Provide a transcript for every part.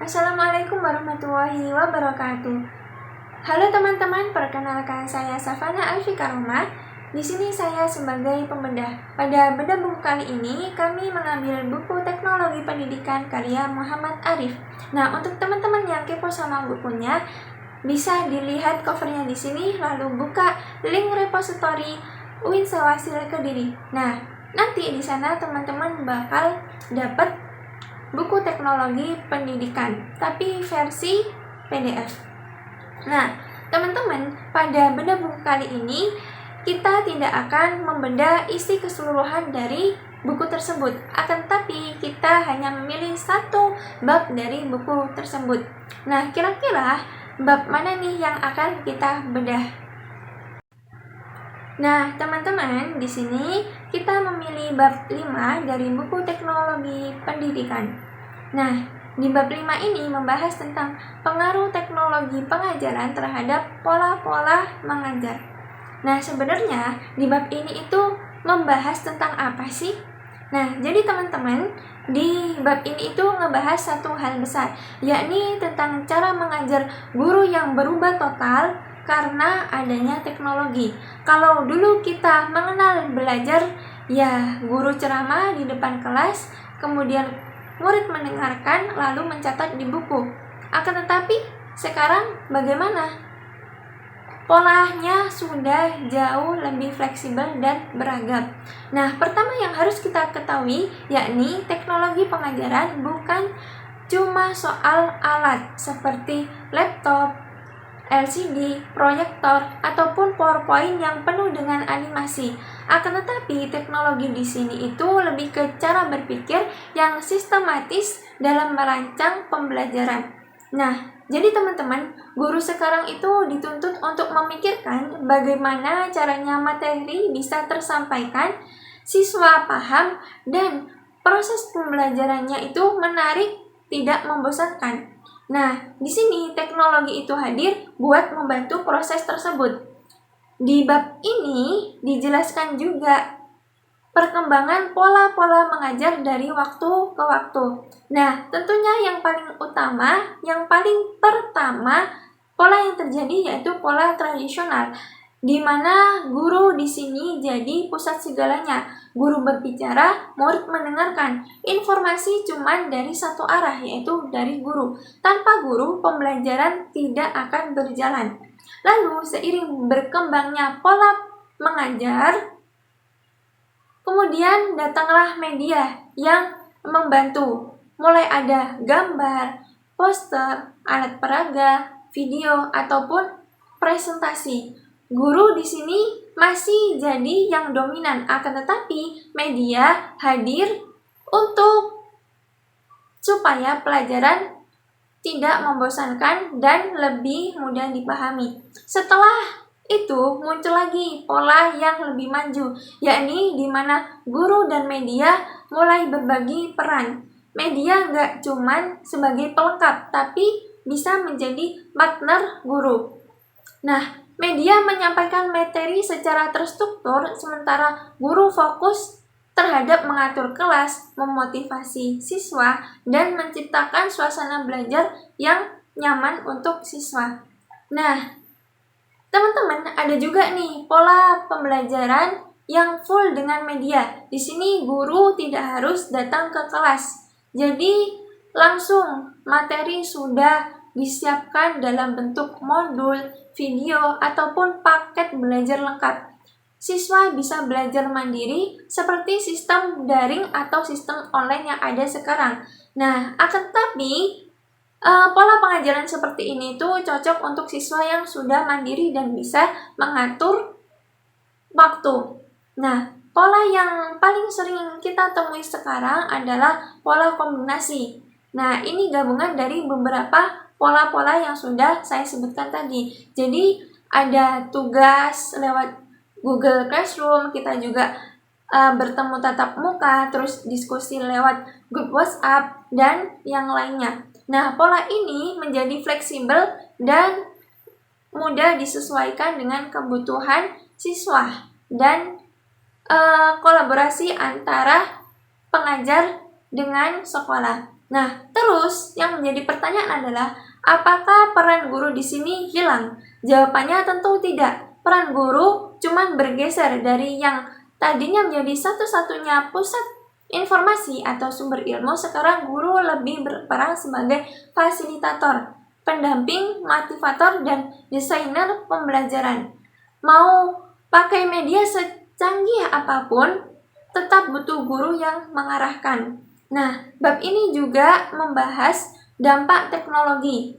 Assalamualaikum warahmatullahi wabarakatuh. Halo teman-teman, perkenalkan saya Safana Alfikaroma. Di sini saya sebagai pembedah. Pada bedah buku kali ini kami mengambil buku Teknologi Pendidikan karya Muhammad Arif. Nah, untuk teman-teman yang kepo sama bukunya, bisa dilihat covernya di sini, lalu buka link repository UIN Sewasil Kediri. Nah, nanti di sana teman-teman bakal dapat buku teknologi pendidikan, tapi versi PDF. Nah, teman-teman, pada bedah buku kali ini, kita tidak akan membedah isi keseluruhan dari buku tersebut. Akan tapi, kita hanya memilih satu bab dari buku tersebut. Nah, kira-kira bab mana nih yang akan kita bedah? Nah, teman-teman, di sini kita memilih bab 5 dari buku Teknologi Pendidikan. Nah, di bab 5 ini membahas tentang pengaruh teknologi pengajaran terhadap pola-pola mengajar. Nah, sebenarnya di bab ini itu membahas tentang apa sih? Nah, jadi teman-teman, di bab ini itu ngebahas satu hal besar, yakni tentang cara mengajar guru yang berubah total karena adanya teknologi. Kalau dulu kita mengenal belajar, ya guru ceramah di depan kelas, kemudian murid mendengarkan lalu mencatat di buku. Akan tetapi sekarang bagaimana? Polanya sudah jauh lebih fleksibel dan beragam. Nah, pertama yang harus kita ketahui yakni teknologi pengajaran bukan cuma soal alat seperti laptop, LCD, proyektor, ataupun PowerPoint yang penuh dengan animasi. Akan tetapi, teknologi di sini itu lebih ke cara berpikir yang sistematis dalam merancang pembelajaran. Nah, jadi teman-teman, guru sekarang itu dituntut untuk memikirkan bagaimana caranya materi bisa tersampaikan, siswa paham, dan proses pembelajarannya itu menarik, tidak membosankan. Nah, di sini teknologi itu hadir buat membantu proses tersebut. Di bab ini dijelaskan juga perkembangan pola-pola mengajar dari waktu ke waktu. Nah, tentunya yang paling pertama, pola yang terjadi yaitu pola tradisional, di mana guru di sini jadi pusat segalanya. Guru berbicara, murid mendengarkan. Informasi cuma dari satu arah, yaitu dari guru. Tanpa guru, pembelajaran tidak akan berjalan. Lalu, seiring berkembangnya pola mengajar, kemudian datanglah media yang membantu. Mulai ada gambar, poster, alat peraga, video, ataupun presentasi. Guru di sini masih jadi yang dominan, akan tetapi media hadir untuk supaya pelajaran tidak membosankan dan lebih mudah dipahami. Setelah itu muncul lagi pola yang lebih maju, yakni di mana guru dan media mulai berbagi peran. Media nggak cuman sebagai pelengkap, tapi bisa menjadi partner guru. Nah, media menyampaikan materi secara terstruktur, sementara guru fokus terhadap mengatur kelas, memotivasi siswa, dan menciptakan suasana belajar yang nyaman untuk siswa. Nah, teman-teman, ada juga nih pola pembelajaran yang full dengan media. Di sini guru tidak harus datang ke kelas. Jadi, langsung materi sudah disiapkan dalam bentuk modul, video, ataupun paket belajar lengkap. Siswa bisa belajar mandiri seperti sistem daring atau sistem online yang ada sekarang. Nah, akan tetapi pola pengajaran seperti ini tuh cocok untuk siswa yang sudah mandiri dan bisa mengatur waktu. Nah, pola yang paling sering kita temui sekarang adalah pola kombinasi. Nah, ini gabungan dari beberapa pola-pola yang sudah saya sebutkan tadi. Jadi, ada tugas lewat Google Classroom, kita juga bertemu tatap muka, terus diskusi lewat grup WhatsApp, dan yang lainnya. Nah, pola ini menjadi fleksibel dan mudah disesuaikan dengan kebutuhan siswa dan kolaborasi antara pengajar dengan sekolah. Nah, terus yang menjadi pertanyaan adalah apakah peran guru di sini hilang? Jawabannya tentu tidak. Peran guru cuma bergeser dari yang tadinya menjadi satu-satunya pusat informasi atau sumber ilmu, sekarang guru lebih berperan sebagai fasilitator, pendamping, motivator, dan desainer pembelajaran. Mau pakai media secanggih apapun, tetap butuh guru yang mengarahkan. Nah, bab ini juga membahas dampak teknologi.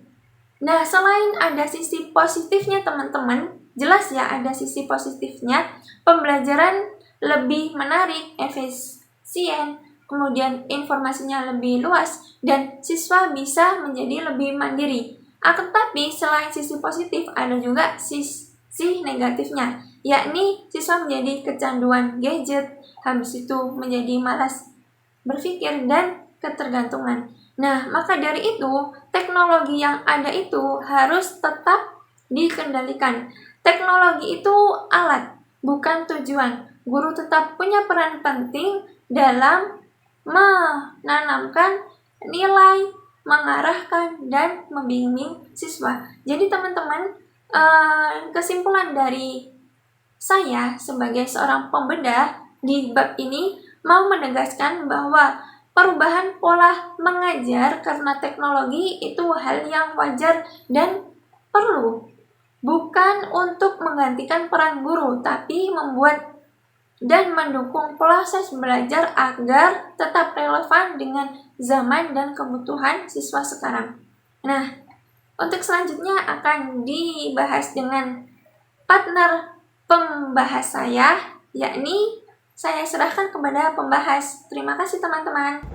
Nah, selain ada sisi positifnya teman-teman, jelas ya ada sisi positifnya, pembelajaran lebih menarik, efisien, kemudian informasinya lebih luas, dan siswa bisa menjadi lebih mandiri. Akan tetapi, selain sisi positif, ada juga sisi negatifnya, yakni siswa menjadi kecanduan gadget, habis itu menjadi malas berpikir dan ketergantungan. Nah, maka dari itu, teknologi yang ada itu harus tetap dikendalikan. Teknologi itu alat, bukan tujuan. Guru tetap punya peran penting dalam menanamkan nilai, mengarahkan, dan membimbing siswa. Jadi teman-teman, kesimpulan dari saya sebagai seorang pembedah di bab ini mau menegaskan bahwa perubahan pola mengajar karena teknologi itu hal yang wajar dan perlu, bukan untuk menggantikan peran guru, tapi membuat dan mendukung proses belajar agar tetap relevan dengan zaman dan kebutuhan siswa sekarang. Nah, untuk selanjutnya akan dibahas dengan partner pembahas saya, yakni saya serahkan kepada pembahas. Terima kasih teman-teman.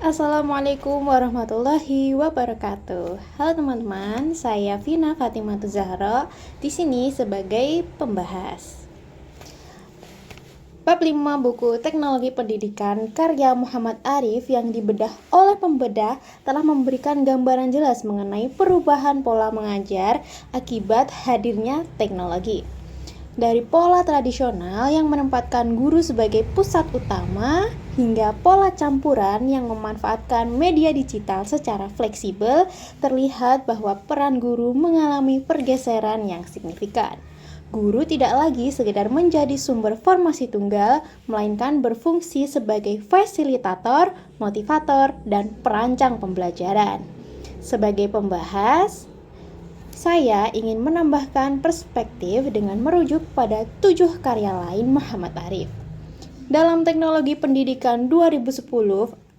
Assalamualaikum warahmatullahi wabarakatuh. Halo teman-teman, saya Vina Fatimah Zahra di sini sebagai pembahas. Bab 5 buku Teknologi Pendidikan karya Muhammad Arif yang dibedah oleh pembedah telah memberikan gambaran jelas mengenai perubahan pola mengajar akibat hadirnya teknologi. Dari pola tradisional yang menempatkan guru sebagai pusat utama hingga pola campuran yang memanfaatkan media digital secara fleksibel, terlihat bahwa peran guru mengalami pergeseran yang signifikan. Guru tidak lagi sekedar menjadi sumber formasi tunggal, melainkan berfungsi sebagai fasilitator, motivator, dan perancang pembelajaran. Sebagai pembahas, saya ingin menambahkan perspektif dengan merujuk pada 7 karya lain Muhammad Arif. Dalam Teknologi Pendidikan 2010,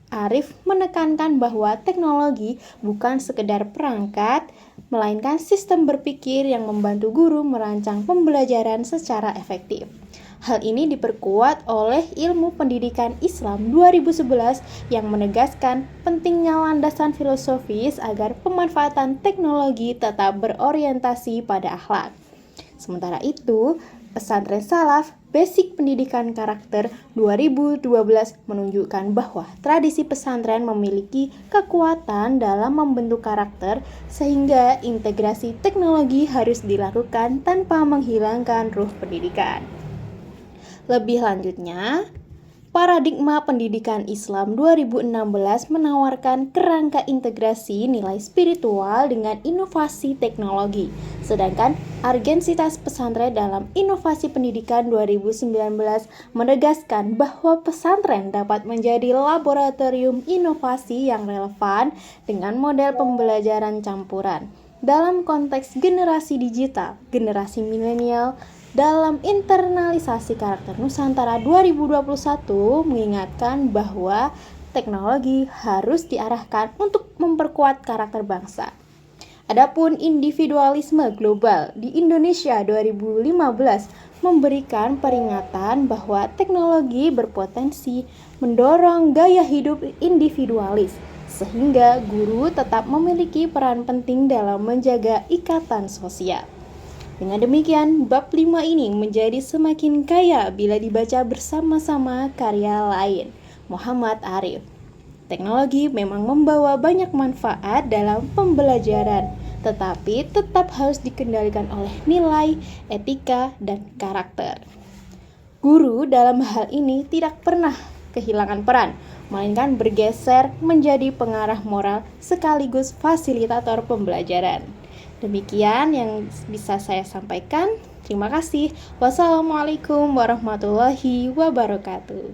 Arif menekankan bahwa teknologi bukan sekedar perangkat, melainkan sistem berpikir yang membantu guru merancang pembelajaran secara efektif. Hal ini diperkuat oleh Ilmu Pendidikan Islam 2011 yang menegaskan pentingnya landasan filosofis agar pemanfaatan teknologi tetap berorientasi pada akhlak. Sementara itu, Pesantren Salaf Basic Pendidikan Karakter 2012 menunjukkan bahwa tradisi pesantren memiliki kekuatan dalam membentuk karakter sehingga integrasi teknologi harus dilakukan tanpa menghilangkan ruh pendidikan. Lebih lanjutnya, paradigma pendidikan Islam 2016 menawarkan kerangka integrasi nilai spiritual dengan inovasi teknologi, sedangkan Urgensitas Pesantren dalam Inovasi Pendidikan 2019 menegaskan bahwa pesantren dapat menjadi laboratorium inovasi yang relevan dengan model pembelajaran campuran. Dalam konteks generasi digital, generasi milenial, dalam internalisasi karakter Nusantara 2021 mengingatkan bahwa teknologi harus diarahkan untuk memperkuat karakter bangsa. Adapun individualisme global di Indonesia 2015 memberikan peringatan bahwa teknologi berpotensi mendorong gaya hidup individualis, sehingga guru tetap memiliki peran penting dalam menjaga ikatan sosial. Dengan demikian, bab 5 ini menjadi semakin kaya bila dibaca bersama-sama karya lain Muhammad Arif. Teknologi memang membawa banyak manfaat dalam pembelajaran, tetapi tetap harus dikendalikan oleh nilai, etika, dan karakter. Guru dalam hal ini tidak pernah kehilangan peran, melainkan bergeser menjadi pengarah moral sekaligus fasilitator pembelajaran. Demikian yang bisa saya sampaikan. Terima kasih. Wassalamualaikum warahmatullahi wabarakatuh.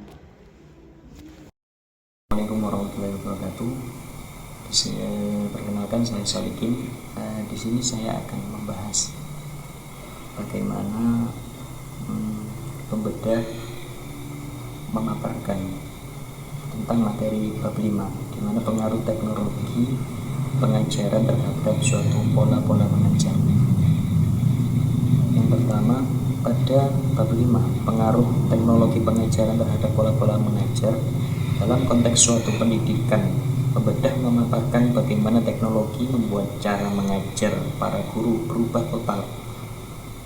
Assalamualaikum warahmatullahi wabarakatuh. Perkenalkan, saya Solikin. Di sini saya akan membahas bagaimana pembedah memaparkan tentang materi bab 5, di mana pengaruh teknologi pengajaran terhadap suatu pola-pola mengajar. Yang pertama, pada bab 5, pengaruh teknologi pengajaran terhadap pola-pola mengajar. Dalam konteks suatu pendidikan, pembedah memaparkan bagaimana teknologi membuat cara mengajar para guru berubah total.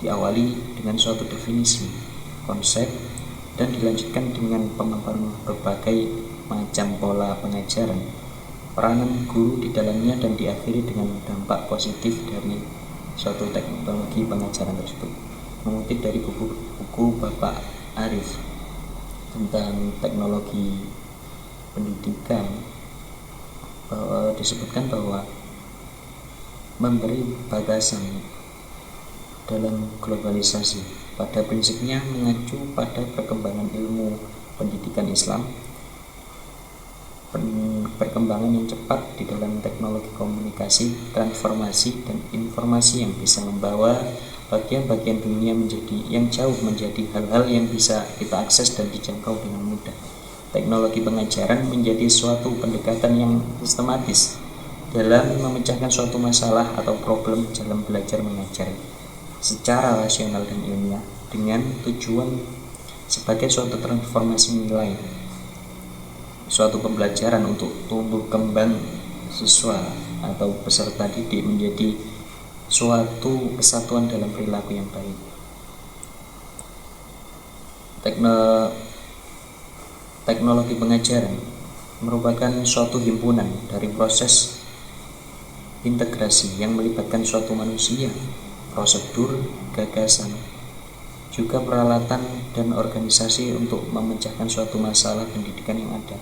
Diawali dengan suatu definisi, konsep, dan dilanjutkan dengan pemaparan berbagai macam pola pengajaran, peranan guru di dalamnya, dan diakhiri dengan dampak positif dari suatu teknologi pengajaran tersebut. Mengutip dari buku Bapak Arif tentang teknologi pendidikan, disebutkan bahwa memberi batasan dalam globalisasi pada prinsipnya mengacu pada perkembangan ilmu pendidikan Islam, perkembangan yang cepat di dalam teknologi komunikasi, transformasi, dan informasi yang bisa membawa bagian-bagian dunia yang jauh menjadi hal-hal yang bisa kita akses dan dijangkau dengan mudah. Teknologi pengajaran menjadi suatu pendekatan yang sistematis dalam memecahkan suatu masalah atau problem dalam belajar mengajar secara rasional dan ilmiah, dengan tujuan sebagai suatu transformasi nilai suatu pembelajaran untuk tumbuh kembang siswa atau peserta didik menjadi suatu kesatuan dalam perilaku yang baik. Teknologi pengajaran merupakan suatu himpunan dari proses integrasi yang melibatkan suatu manusia, prosedur, gagasan, juga peralatan dan organisasi untuk memecahkan suatu masalah pendidikan yang ada.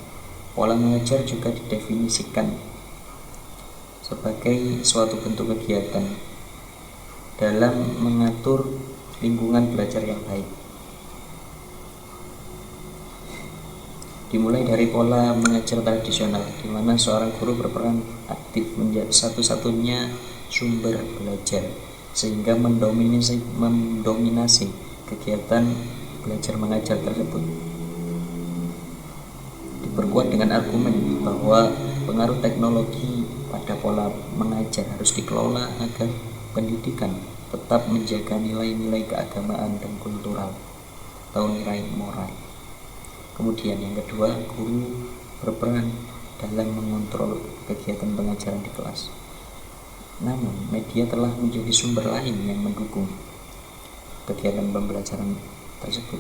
Pola mengajar juga didefinisikan sebagai suatu bentuk kegiatan dalam mengatur lingkungan belajar yang baik. Dimulai dari pola mengajar tradisional, di mana seorang guru berperan aktif menjadi satu-satunya sumber belajar, sehingga mendominasi kegiatan belajar mengajar tersebut. Diperkuat dengan argumen bahwa pengaruh teknologi pada pola mengajar harus dikelola agar pendidikan tetap menjaga nilai-nilai keagamaan dan kultural atau nilai moral. Kemudian yang kedua, guru berperan dalam mengontrol kegiatan pengajaran di kelas. Namun, media telah menjadi sumber lain yang mendukung kegiatan pembelajaran tersebut.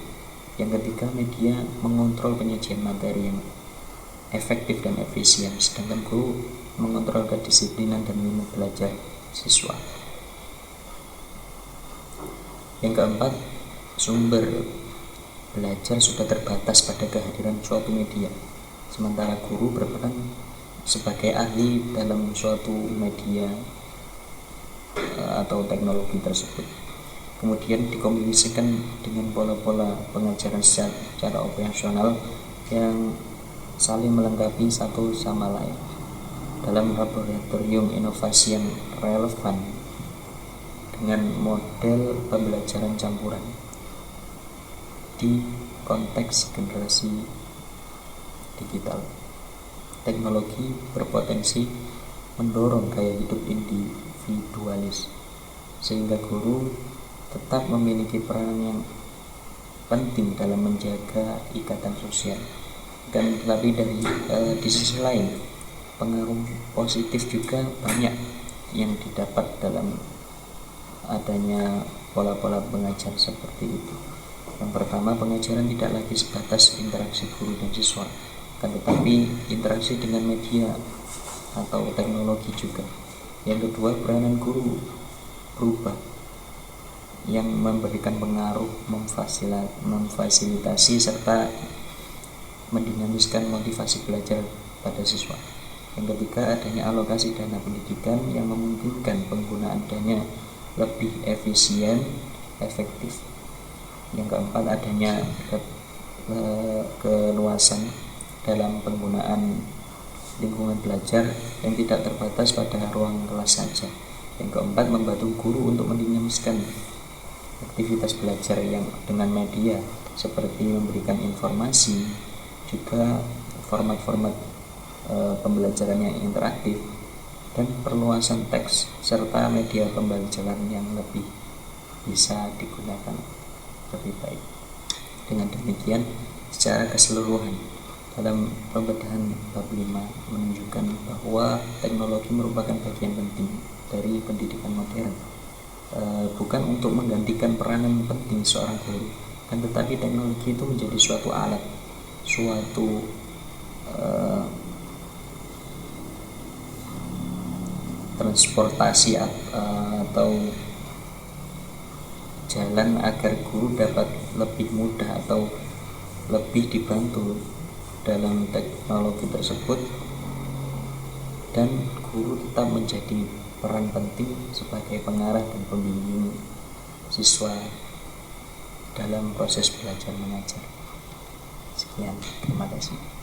Yang ketiga, media mengontrol penyajian materi yang efektif dan efisien, sedangkan guru mengontrol kedisiplinan dan minat belajar siswa. Yang keempat, sumber belajar sudah terbatas pada kehadiran suatu media, sementara guru berperan sebagai ahli dalam suatu media atau teknologi tersebut. Kemudian dikombinasikan dengan pola-pola pengajaran secara operasional yang saling melengkapi satu sama lain dalam laboratorium inovasi yang relevan dengan model pembelajaran campuran di konteks generasi digital. Teknologi berpotensi mendorong gaya hidup individualis, sehingga guru tetap memiliki peran yang penting dalam menjaga ikatan sosial. Dan tetapi di sisi lain, pengaruh positif juga banyak yang didapat dalam adanya pola-pola pengajar seperti itu. Yang pertama, pengajaran tidak lagi sebatas interaksi guru dan siswa, tetapi interaksi dengan media atau teknologi juga. Yang kedua, peranan guru berubah yang memberikan pengaruh, memfasilitasi serta mendinamiskan motivasi belajar pada siswa. Yang ketiga, adanya alokasi dana pendidikan yang memungkinkan penggunaan dana lebih efisien, efektif. Yang keempat, adanya keluasan dalam penggunaan lingkungan belajar yang tidak terbatas pada ruang kelas saja. Yang keempat, membantu guru untuk mendinamiskan aktivitas belajar yang dengan media seperti memberikan informasi, juga format-format pembelajaran yang interaktif, dan perluasan teks serta media pembelajaran yang lebih bisa digunakan lebih baik. Dengan demikian, secara keseluruhan dalam pembedahan bab 5 menunjukkan bahwa teknologi merupakan bagian penting dari pendidikan modern, bukan untuk menggantikan peranan penting seorang guru, kan tetapi teknologi itu menjadi suatu alat, suatu transportasi atau jalan agar guru dapat lebih mudah atau lebih dibantu dalam teknologi tersebut, dan guru tetap menjadi peran penting sebagai pengarah dan pembimbing siswa dalam proses belajar mengajar. Sekian, terima kasih.